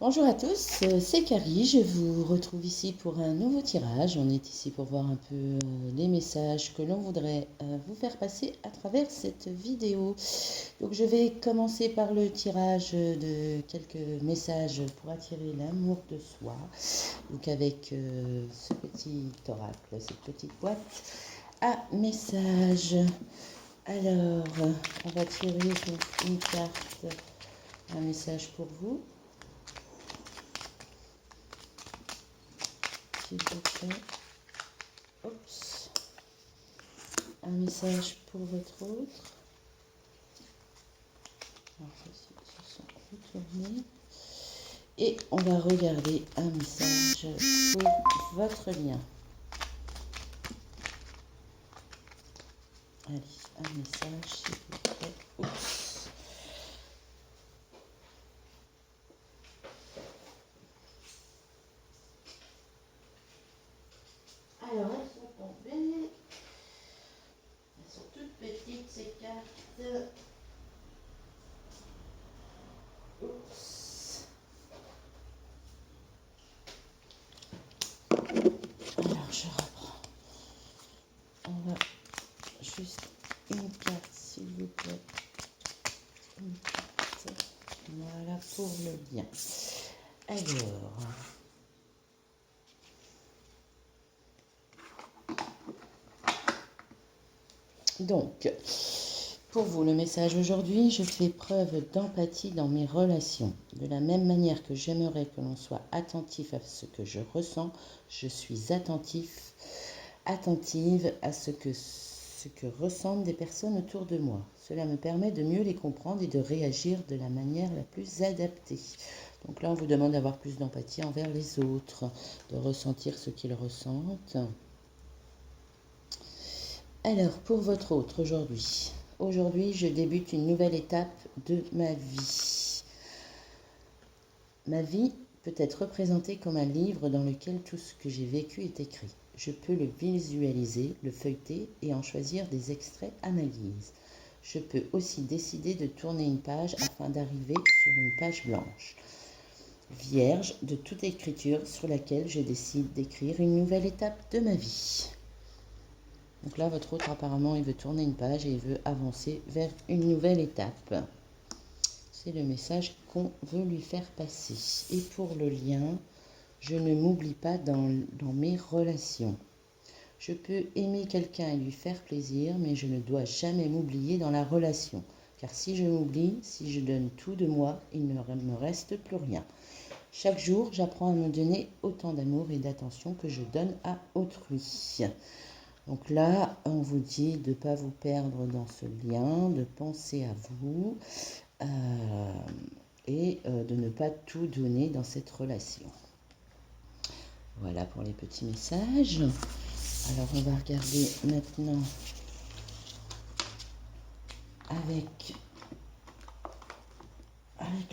Bonjour à tous, c'est Carrie, je vous retrouve ici pour un nouveau tirage. On est ici pour voir un peu les messages que l'on voudrait vous faire passer à travers cette vidéo. Donc je vais commencer par le tirage de quelques messages pour attirer l'amour de soi. Donc avec ce petit oracle, cette petite boîte à messages. Alors, on va tirer une carte, un message pour vous. S'il vous plaît. Oups. Un message pour votre autre. Alors, ceux-ci se sont retournés. Et on va regarder un message pour votre lien. Allez, un message, s'il vous plaît. Oups. Alors, elles sont tombées. Elles sont toutes petites, ces cartes. Oups. Alors, je reprends. On va juste une carte, s'il vous plaît. Une carte. Voilà pour le lien. Alors. Donc, pour vous, le message aujourd'hui, je fais preuve d'empathie dans mes relations. De la même manière que j'aimerais que l'on soit attentif à ce que je ressens, je suis attentive à ce que ressentent des personnes autour de moi. Cela me permet de mieux les comprendre et de réagir de la manière la plus adaptée. Donc là, on vous demande d'avoir plus d'empathie envers les autres, de ressentir ce qu'ils ressentent. Alors, pour votre autre aujourd'hui, je débute une nouvelle étape de ma vie. Ma vie peut être représentée comme un livre dans lequel tout ce que j'ai vécu est écrit. Je peux le visualiser, le feuilleter et en choisir des extraits à ma guise. Je peux aussi décider de tourner une page afin d'arriver sur une page blanche, vierge de toute écriture sur laquelle je décide d'écrire une nouvelle étape de ma vie. Donc là, votre autre, apparemment, il veut tourner une page et il veut avancer vers une nouvelle étape. C'est le message qu'on veut lui faire passer. Et pour le lien, je ne m'oublie pas dans mes relations. Je peux aimer quelqu'un et lui faire plaisir, mais je ne dois jamais m'oublier dans la relation. Car si je m'oublie, si je donne tout de moi, il ne me reste plus rien. Chaque jour, j'apprends à me donner autant d'amour et d'attention que je donne à autrui. Donc là, on vous dit de ne pas vous perdre dans ce lien, de penser à vous et de ne pas tout donner dans cette relation. Voilà pour les petits messages. Alors, on va regarder maintenant avec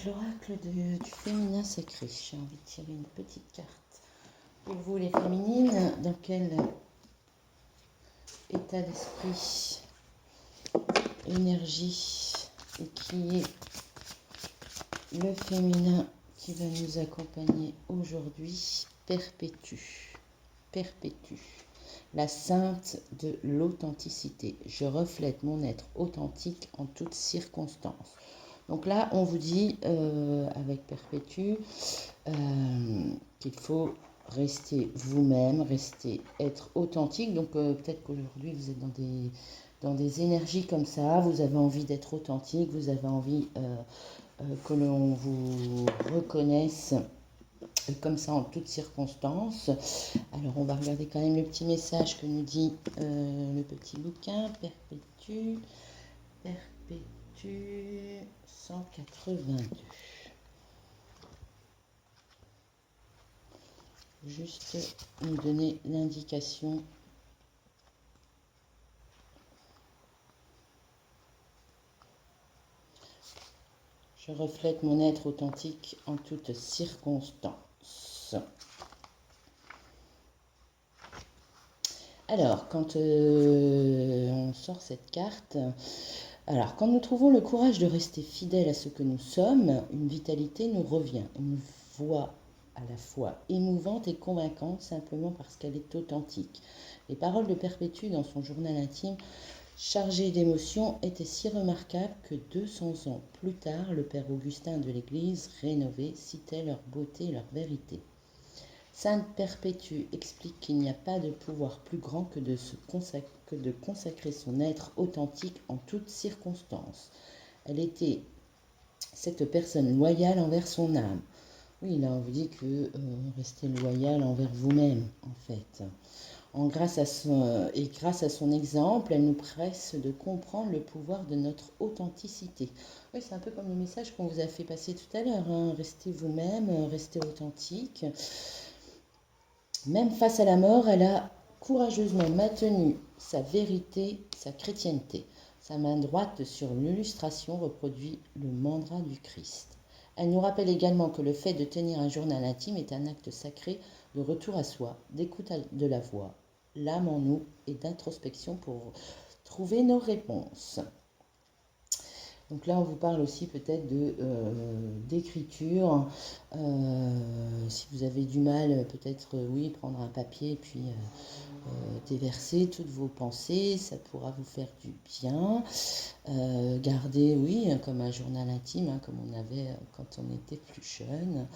l'oracle du féminin sacré. J'ai envie de tirer une petite carte. Pour vous, les féminines, dans quel état d'esprit, énergie, et qui est le féminin qui va nous accompagner aujourd'hui? Perpétue, la sainte de l'authenticité. Je reflète mon être authentique en toutes circonstances. Donc là, on vous dit avec Perpétue qu'il faut rester vous-même, être authentique. Donc peut-être qu'aujourd'hui, vous êtes dans des énergies comme ça, vous avez envie d'être authentique, vous avez envie que l'on vous reconnaisse comme ça en toutes circonstances. Alors on va regarder quand même le petit message que nous dit le petit bouquin. Perpétue 182. Juste nous donner l'indication. Je reflète mon être authentique en toutes circonstances. Alors, quand on sort cette carte, alors quand nous trouvons le courage de rester fidèle à ce que nous sommes, une vitalité nous revient. Une voix à la fois émouvante et convaincante simplement parce qu'elle est authentique. Les paroles de Perpétue dans son journal intime, chargées d'émotions, étaient si remarquables que 200 ans plus tard, le père Augustin de l'Église rénovée citait leur beauté et leur vérité. Sainte Perpétue explique qu'il n'y a pas de pouvoir plus grand que de consacrer son être authentique en toutes circonstances. Elle était cette personne loyale envers son âme. Oui, là on vous dit que restez loyal envers vous-même en fait. Grâce à son exemple, elle nous presse de comprendre le pouvoir de notre authenticité. Oui, c'est un peu comme le message qu'on vous a fait passer tout à l'heure. Hein. Restez vous-même, restez authentique. Même face à la mort, elle a courageusement maintenu sa vérité, sa chrétienté. Sa main droite sur l'illustration reproduit le mandat du Christ. Elle nous rappelle également que le fait de tenir un journal intime est un acte sacré de retour à soi, d'écoute de la voix, l'âme en nous et d'introspection pour trouver nos réponses. Donc là, on vous parle aussi peut-être d'écriture. Si vous avez du mal, peut-être, oui, prendre un papier et puis déverser toutes vos pensées, ça pourra vous faire du bien. Garder, oui, comme un journal intime, hein, comme on avait quand on était plus jeune.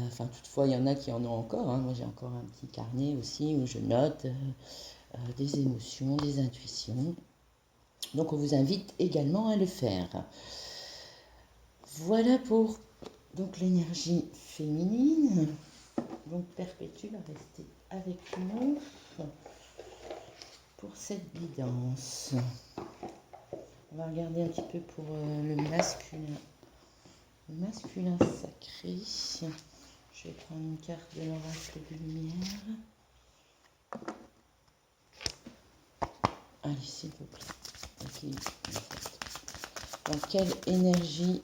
Enfin, toutefois, il y en a qui en ont encore. Hein. Moi, j'ai encore un petit carnet aussi où je note des émotions, des intuitions. Donc, on vous invite également à le faire. Voilà pour donc l'énergie féminine. Donc, Perpétue va rester avec nous pour cette guidance. On va regarder un petit peu pour le masculin. Le masculin sacré. Je vais prendre une carte de l'oracle de lumière. Allez, s'il vous plaît. Okay. Dans quelle énergie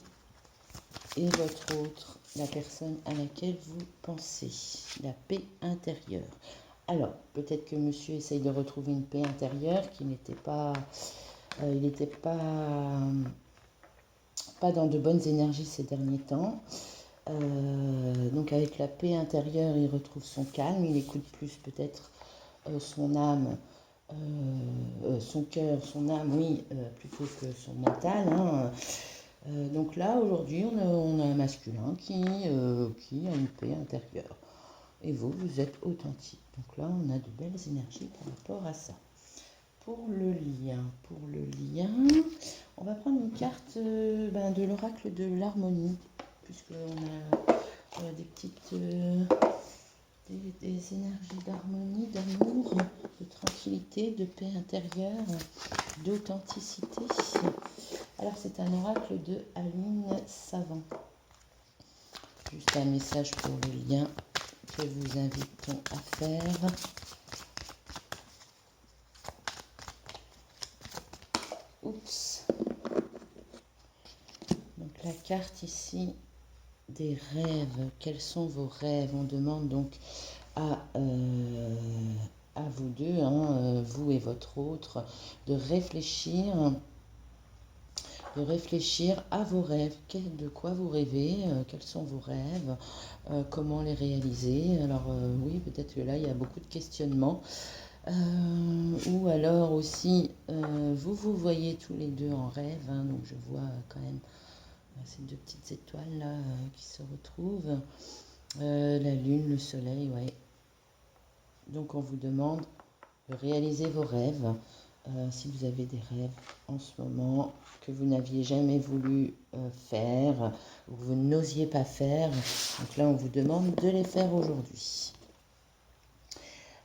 est votre autre, la personne à laquelle vous pensez? La paix intérieure. Alors, peut-être que monsieur essaye de retrouver une paix intérieure qui n'était pas... il n'était pas dans de bonnes énergies ces derniers temps. Donc avec la paix intérieure, il retrouve son calme, il écoute plus peut-être son âme, son cœur, son âme, oui, plutôt que son mental. Hein. Donc là, aujourd'hui, on a un masculin qui a une paix intérieure. Et vous, vous êtes authentique. Donc là, on a de belles énergies par rapport à ça. Pour le lien, on va prendre une carte de l'oracle de l'harmonie, puisqu'on a des petites des énergies d'harmonie, d'amour, de tranquillité, de paix intérieure, d'authenticité. Alors c'est un oracle de Aline Savant. Juste un message pour le lien que vous invitons à faire. Oups. Donc la carte ici des rêves. Quels sont vos rêves? On demande donc à vous deux, hein, vous et votre autre, de réfléchir à vos rêves. De quoi vous rêvez? Quels sont vos rêves? Comment les réaliser? Alors oui, peut-être que là, il y a beaucoup de questionnements. Ou alors aussi, vous voyez tous les deux en rêve, hein, donc je vois quand même ces deux petites étoiles là qui se retrouvent, la lune, le soleil, ouais. Donc on vous demande de réaliser vos rêves, si vous avez des rêves en ce moment que vous n'aviez jamais voulu faire, ou que vous n'osiez pas faire, donc là on vous demande de les faire aujourd'hui.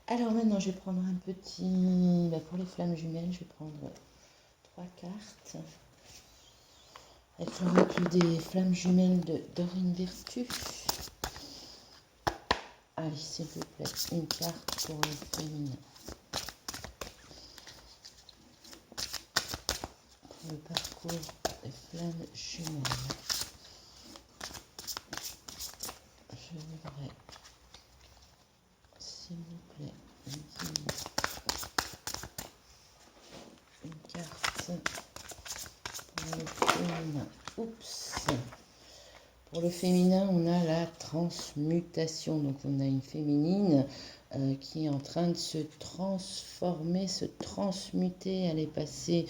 Alors maintenant, je vais prendre un petit... pour les flammes jumelles, je vais prendre 3 cartes. Avec l'oracle des flammes jumelles de Dorine Virtue. Allez, s'il vous plaît, une carte pour le féminin. Pour le parcours des flammes jumelles. Je voudrais, s'il vous plaît, une carte pour le féminin. Oups. Pour le féminin, on a la transmutation. Donc on a une féminine qui est en train de se transformer, se transmuter. Elle est passée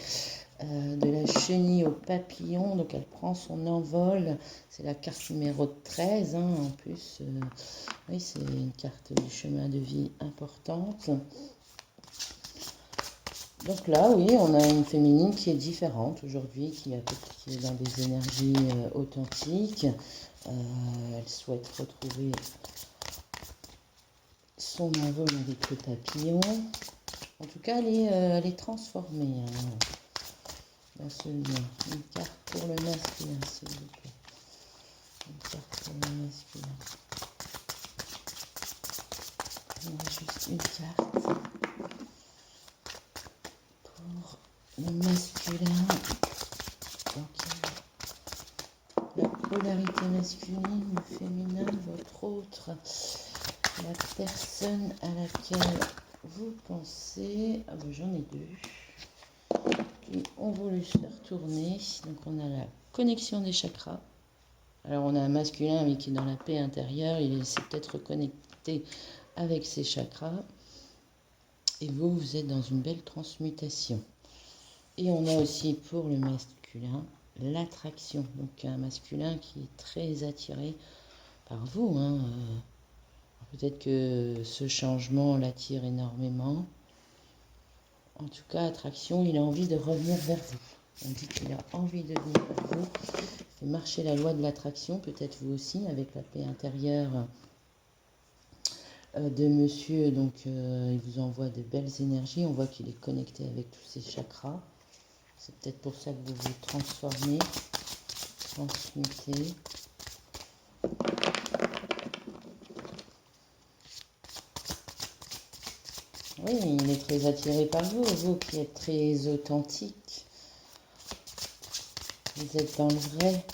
de la chenille au papillon, donc elle prend son envol. C'est la carte numéro 13, hein, en plus. Oui, c'est une carte du chemin de vie importante. Donc là, oui, on a une féminine qui est différente aujourd'hui, qui est dans des énergies authentiques. Elle souhaite retrouver son envol avec le papillon. En tout cas, elle est transformée dans ce lien. Une carte pour le masculin, s'il vous plaît. Une carte pour le masculin. On a juste une carte pour le masculin. Donc, la polarité masculine ou féminine, votre autre, la personne à laquelle vous pensez. Ah ben j'en ai deux qui ont voulu se faire tourner. Donc on a la connexion des chakras. Alors on a un masculin mais qui est dans la paix intérieure, il s'est peut-être reconnecté avec ses chakras. Et vous, vous êtes dans une belle transmutation. Et on a aussi pour le masculin l'attraction. Donc un masculin qui est très attiré par vous. Hein. Peut-être que ce changement l'attire énormément. En tout cas, attraction, il a envie de revenir vers vous. On dit qu'il a envie de venir vers vous. Il fait marcher la loi de l'attraction, peut-être vous aussi, avec la paix intérieure de monsieur. Donc, il vous envoie de belles énergies. On voit qu'il est connecté avec tous ses chakras. C'est peut-être pour ça que vous vous transformez, transmutez. Oui, il est très attiré par vous, vous qui êtes très authentique. Vous êtes dans le vrai,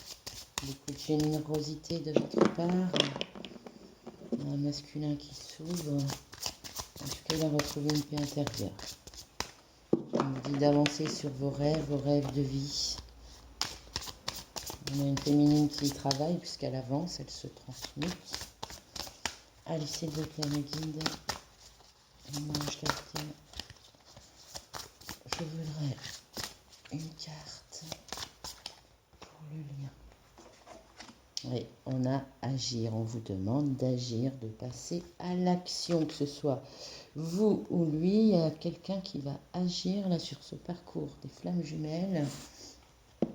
beaucoup de générosité de votre part. Un masculin qui s'ouvre. En tout cas, il a retrouvé une paix intérieure. On vous dit d'avancer sur vos rêves de vie. On a une féminine qui y travaille puisqu'elle avance, elle se transmute. Allez, s'il vous plaît, mes guides. Moi, je la tiens. Je voudrais une carte pour le lien. Oui, on a agir. On vous demande d'agir, de passer à l'action, que ce soit vous ou lui. Il y a quelqu'un qui va agir là sur ce parcours des flammes jumelles.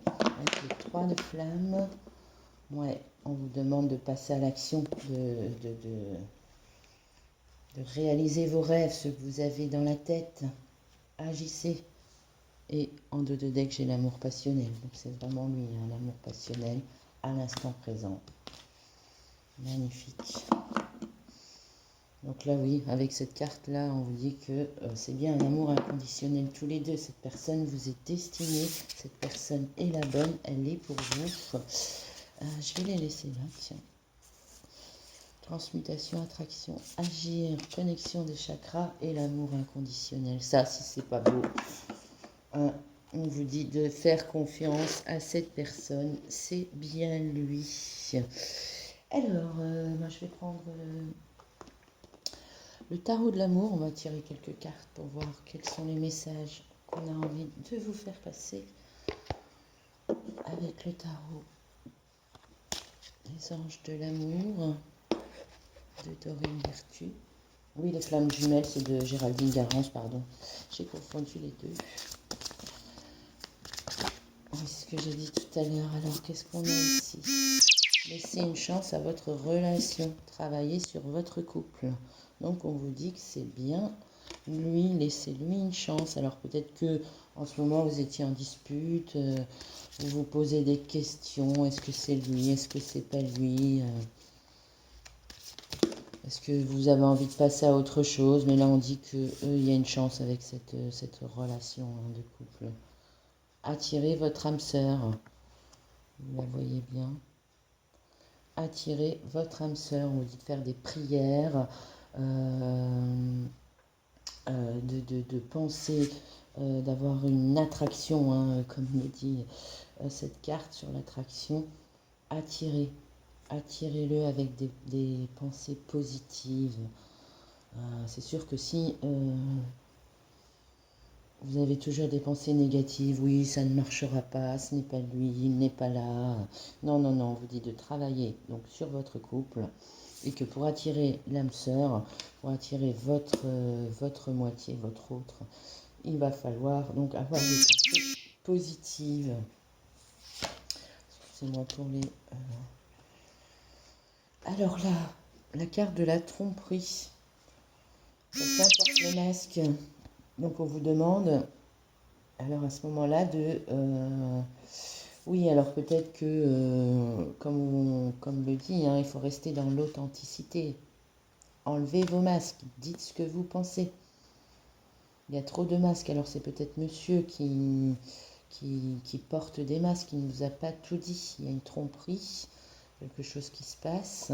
Avec les 3 de flammes. Ouais, on vous demande de passer à l'action, de réaliser vos rêves, ce que vous avez dans la tête. Agissez. Et en 2 de deck, j'ai l'amour passionnel. Donc c'est vraiment lui, hein, l'amour passionnel à l'instant présent. Magnifique. Donc là, oui, avec cette carte-là, on vous dit que c'est bien un amour inconditionnel tous les deux. Cette personne vous est destinée, cette personne est la bonne, elle est pour vous. Je vais les laisser là, tiens. Transmutation, attraction, agir, connexion des chakras et l'amour inconditionnel. Ça, si c'est pas beau, on vous dit de faire confiance à cette personne, c'est bien lui. Alors, moi, je vais prendre le tarot de l'amour. On va tirer quelques cartes pour voir quels sont les messages qu'on a envie de vous faire passer avec le tarot. Les anges de l'amour de Dorine Virtue. Oui, les flammes jumelles, c'est de Géraldine Garance, pardon. J'ai confondu les deux. Oui, c'est ce que j'ai dit tout à l'heure. Alors, qu'est-ce qu'on a ici? Laissez une chance à votre relation. Travaillez sur votre couple. Donc, on vous dit que c'est bien lui, laissez-lui une chance. Alors, peut-être que en ce moment, vous étiez en dispute. Vous vous posez des questions. Est-ce que c'est lui? Est-ce que c'est pas lui? Est-ce que vous avez envie de passer à autre chose? Mais là, on dit que il y a une chance avec cette relation de couple. Attirez votre âme sœur. Vous la voyez bien. Attirez votre âme sœur. On vous dit de faire des prières, de penser, d'avoir une attraction, hein, comme le dit cette carte sur l'attraction. Attirez. attirez-le avec des pensées positives. C'est sûr que si vous avez toujours des pensées négatives, oui, ça ne marchera pas, ce n'est pas lui, il n'est pas là. Non, non, non, on vous dit de travailler donc sur votre couple et que pour attirer l'âme sœur, pour attirer votre moitié, votre autre, il va falloir donc avoir des pensées positives. Excusez-moi pour les... Alors là, la carte de la tromperie. Quelqu'un porte le masque. Donc on vous demande, alors à ce moment-là, de... oui, alors peut-être que, comme le dit, hein, il faut rester dans l'authenticité. Enlevez vos masques, dites ce que vous pensez. Il y a trop de masques, alors c'est peut-être monsieur qui porte des masques, qui ne vous a pas tout dit. Il y a une tromperie, quelque chose qui se passe.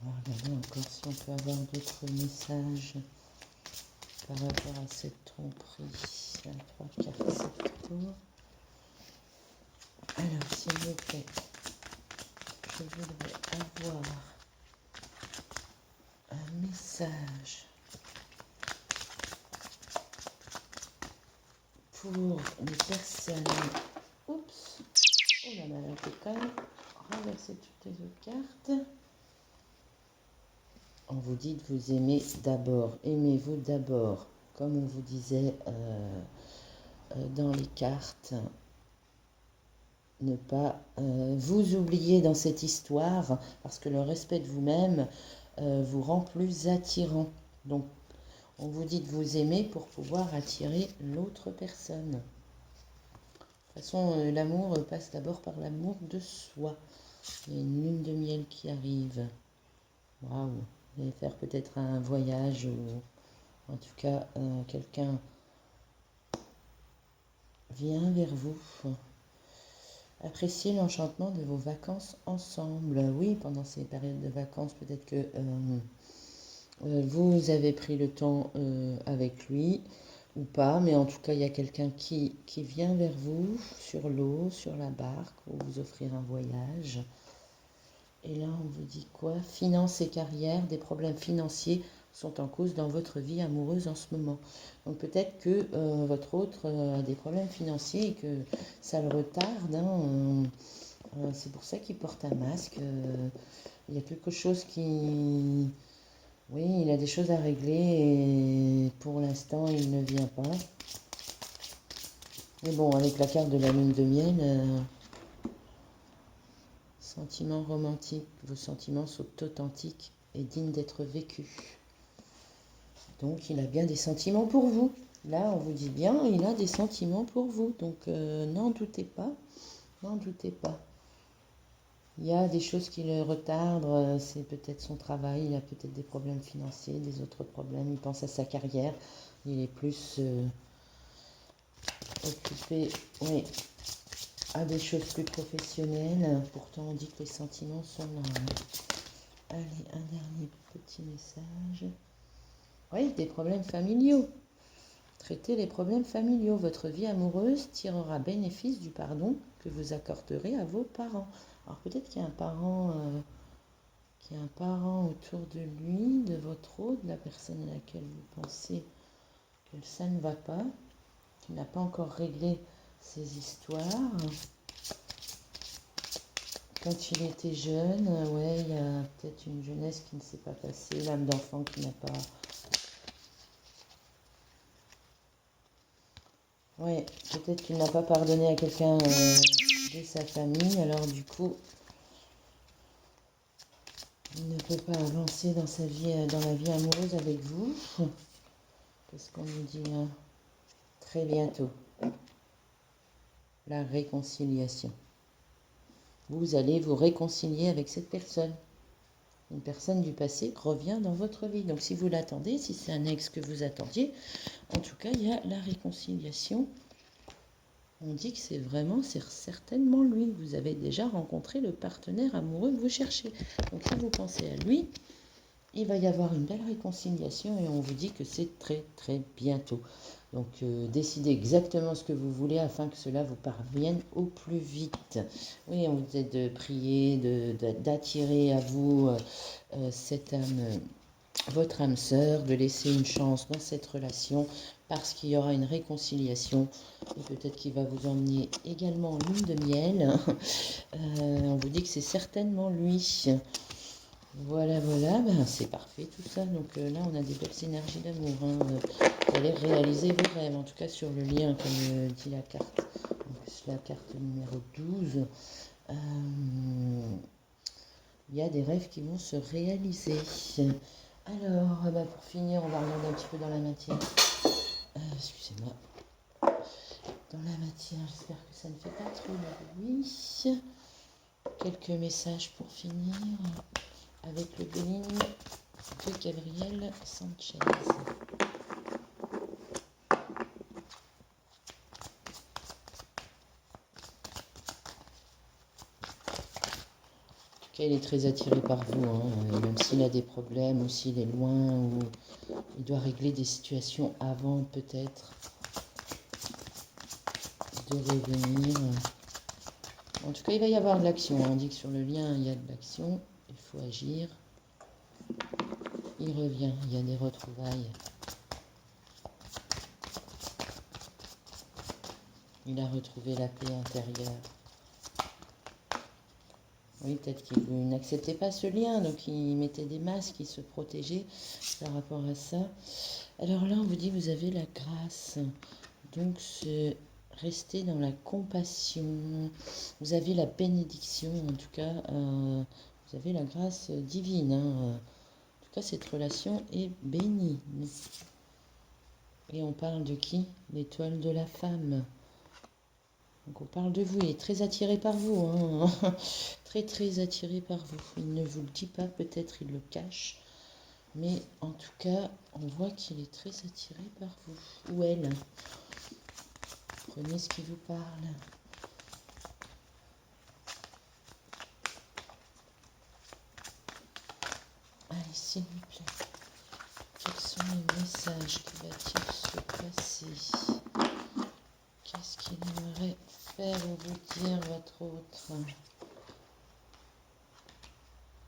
On va regarder encore si on peut avoir d'autres messages par rapport à cette tromperie. Il y a 3 cartes septo. Alors, s'il vous plaît, je voudrais avoir un message pour les personnes. Oups! Oh là là, on peut quand même renverser toutes les autres cartes. On vous dit de vous aimer d'abord. Aimez-vous d'abord. Comme on vous disait dans les cartes, ne pas vous oublier dans cette histoire parce que le respect de vous-même vous rend plus attirant. Donc, on vous dit de vous aimer pour pouvoir attirer l'autre personne. De toute façon, l'amour passe d'abord par l'amour de soi. Il y a une lune de miel qui arrive. Waouh! Vous allez faire peut-être un voyage ou en tout cas quelqu'un vient vers vous. Appréciez l'enchantement de vos vacances ensemble. Oui, pendant ces périodes de vacances, peut-être que vous avez pris le temps avec lui ou pas, mais en tout cas, il y a quelqu'un qui vient vers vous sur l'eau, sur la barque, pour vous offrir un voyage. Et là, on vous dit quoi? Finances et carrière, des problèmes financiers sont en cause dans votre vie amoureuse en ce moment. Donc peut-être que votre autre a des problèmes financiers et que ça le retarde. Hein, c'est pour ça qu'il porte un masque. Il y a quelque chose qui... Oui, il a des choses à régler et pour l'instant, il ne vient pas. Mais bon, avec la carte de la lune de miel, sentiments romantiques, vos sentiments sont authentiques et dignes d'être vécus. Donc, il a bien des sentiments pour vous. Là, on vous dit bien, il a des sentiments pour vous. Donc, n'en doutez pas. N'en doutez pas. Il y a des choses qui le retardent. C'est peut-être son travail. Il a peut-être des problèmes financiers, des autres problèmes. Il pense à sa carrière. Il est plus occupé, oui, à des choses plus professionnelles. Pourtant, on dit que les sentiments sont là. Allez, un dernier petit message. Oui, des problèmes familiaux. Traitez les problèmes familiaux. Votre vie amoureuse tirera bénéfice du pardon que vous accorderez à vos parents. Alors peut-être qu'il y a un parent autour de lui, de votre autre, de la personne à laquelle vous pensez que ça ne va pas, qui n'a pas encore réglé ses histoires. Quand il était jeune, ouais, il y a peut-être une jeunesse qui ne s'est pas passée, l'âme d'enfant qui n'a pas... Ouais, peut-être qu'il n'a pas pardonné à quelqu'un de sa famille, alors du coup, il ne peut pas avancer dans sa vie, dans la vie amoureuse avec vous. Qu'est-ce qu'on nous dit là? Très bientôt. La réconciliation. Vous allez vous réconcilier avec cette personne. Une personne du passé revient dans votre vie. Donc si vous l'attendez, si c'est un ex que vous attendiez, en tout cas, il y a la réconciliation. On dit que c'est certainement lui. Vous avez déjà rencontré le partenaire amoureux que vous cherchez. Donc si vous pensez à lui, il va y avoir une belle réconciliation et on vous dit que c'est très très bientôt. Donc décidez exactement ce que vous voulez afin que cela vous parvienne au plus vite. Oui, on vous aide de prier, d'attirer à vous cette âme, votre âme sœur, de laisser une chance dans cette relation parce qu'il y aura une réconciliation et peut-être qu'il va vous emmener également en lune de miel. On vous dit que c'est certainement lui. Voilà, voilà, ben, c'est parfait tout ça. Donc là, on a des belles énergies d'amour. Hein. Vous allez réaliser vos rêves, en tout cas sur le lien, comme dit la carte. Donc, c'est la carte numéro 12. Il y a des rêves qui vont se réaliser. Alors, ben, pour finir, on va regarder un petit peu dans la matière. Excusez-moi. Dans la matière, j'espère que ça ne fait pas trop de bruit. Quelques messages pour finir avec le béligne de Gabriel Sanchez. Il est très attiré par vous, hein, même s'il a des problèmes ou s'il est loin ou il doit régler des situations avant peut-être de revenir. En tout cas, il va y avoir de l'action. On dit que sur le lien, il y a de l'action. Il faut agir. Il revient. Il y a des retrouvailles. Il a retrouvé la paix intérieure. Oui, peut-être qu'il n'acceptait pas ce lien, donc il mettait des masques, il se protégeait par rapport à ça. Alors là, on vous dit, vous avez la grâce. Donc, restez dans la compassion. Vous avez la bénédiction, en tout cas, vous avez la grâce divine. Hein. En tout cas, cette relation est bénie. Et on parle de qui? L'étoile de la femme. Donc on parle de vous, il est très attiré par vous, hein. Très très attiré par vous. Il ne vous le dit pas, peut-être il le cache, mais en tout cas, on voit qu'il est très attiré par vous, ou elle. Prenez ce qui vous parle. Allez, s'il vous plaît, quels sont les messages qui va-t-il se passer? Qu'est-ce qu'il aimerait faire ou vous dire votre autre?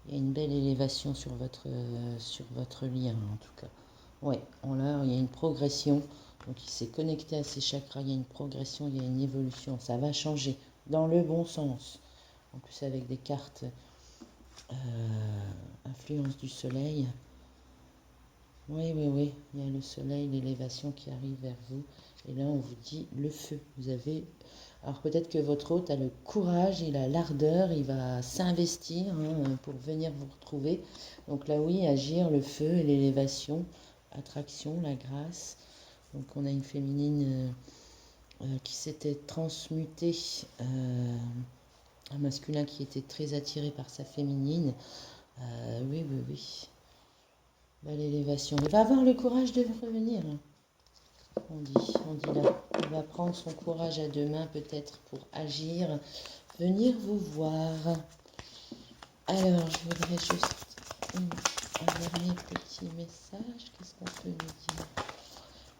Il y a une belle élévation sur votre lien, en tout cas. Oui, là, il y a une progression. Donc, il s'est connecté à ses chakras. Il y a une progression, il y a une évolution. Ça va changer dans le bon sens. En plus, avec des cartes influence du soleil. Oui, oui, oui. Il y a le soleil, l'élévation qui arrive vers vous. Et là, on vous dit le feu. Vous avez... Alors peut-être que votre hôte a le courage, il a l'ardeur, il va s'investir pour venir vous retrouver. Donc là oui, agir, le feu et l'élévation, attraction, la grâce. Donc on a une féminine qui s'était transmutée, un masculin qui était très attiré par sa féminine. Oui, oui, oui. Bah, l'élévation. Il va avoir le courage de revenir. On dit là, il va prendre son courage à deux mains peut-être pour agir, venir vous voir. Alors, je voudrais juste un dernier petit message. Qu'est-ce qu'on peut nous dire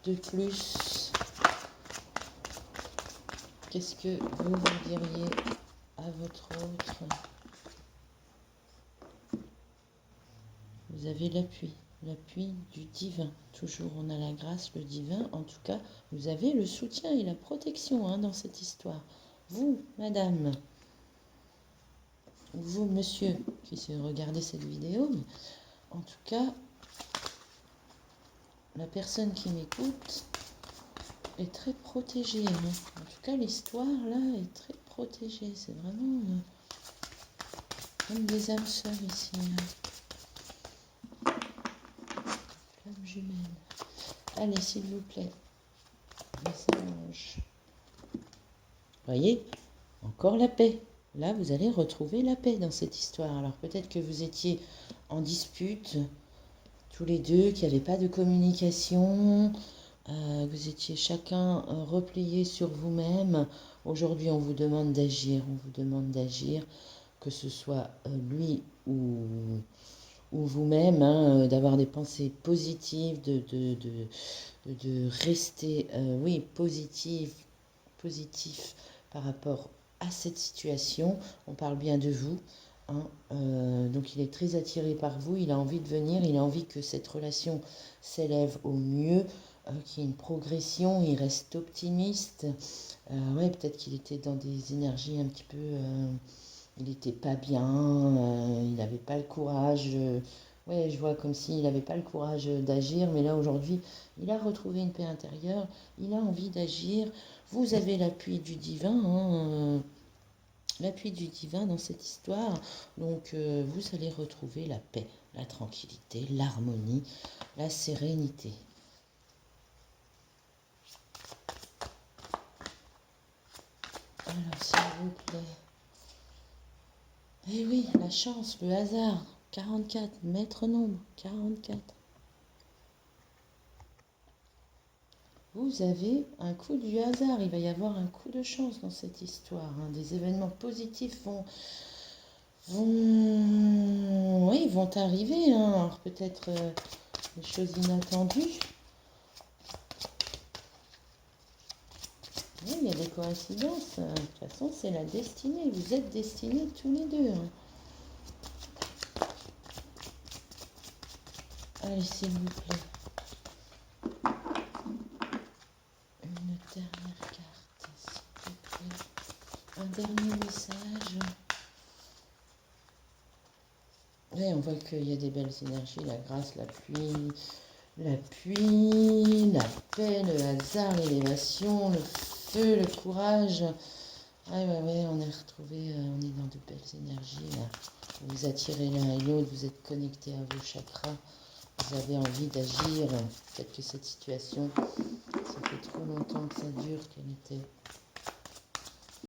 de plus? Qu'est-ce que vous diriez à votre autre? Vous avez l'appui du divin. Toujours, on a la grâce, le divin. En tout cas, vous avez le soutien et la protection dans cette histoire. Vous, madame, vous, monsieur, qui se regardez cette vidéo, mais en tout cas, la personne qui m'écoute est très protégée. En tout cas, l'histoire, là, est très protégée. C'est vraiment comme des âmes sœurs ici. Flamme jumelle. Allez, s'il vous plaît. Message. Voyez, encore la paix. Là, vous allez retrouver la paix dans cette histoire. Alors peut-être que vous étiez en dispute, tous les deux, qu'il n'y avait pas de communication, vous étiez chacun replié sur vous-même. Aujourd'hui, on vous demande d'agir, que ce soit lui ou ou vous-même, hein, d'avoir des pensées positives, de rester, oui, positif par rapport à cette situation. On parle bien de vous, hein. Donc il est très attiré par vous, il a envie de venir, il a envie que cette relation s'élève au mieux, qu'il y ait une progression, il reste optimiste. Ouais, peut-être qu'il était dans des énergies un petit peu... il n'était pas bien, il n'avait pas le courage. Ouais, je vois comme s'il n'avait pas le courage d'agir, mais là aujourd'hui, il a retrouvé une paix intérieure, il a envie d'agir. Vous avez l'appui du divin, hein, l'appui du divin dans cette histoire. Donc vous allez retrouver la paix, la tranquillité, l'harmonie, la sérénité. Alors, s'il vous plaît. Eh oui, la chance, le hasard. 44, maître nombre, 44. Vous avez un coup du hasard, il va y avoir un coup de chance dans cette histoire, hein. Des événements positifs oui, vont arriver, hein. Alors peut-être des choses inattendues. Oui, il y a des coïncidences. De toute façon, c'est la destinée. Vous êtes destinés tous les deux, hein. Allez, s'il vous plaît. Une dernière carte, s'il vous plaît. Un dernier message. Oui, on voit qu'il y a des belles énergies, la grâce, l'appui, la paix, le hasard, l'élévation, le feu, le courage. Ouais, on est retrouvé, on est dans de belles énergies, là. Vous vous attirez l'un et l'autre, vous êtes connectés à vos chakras, vous avez envie d'agir. Peut-être que cette situation, ça fait trop longtemps que ça dure qu'elle était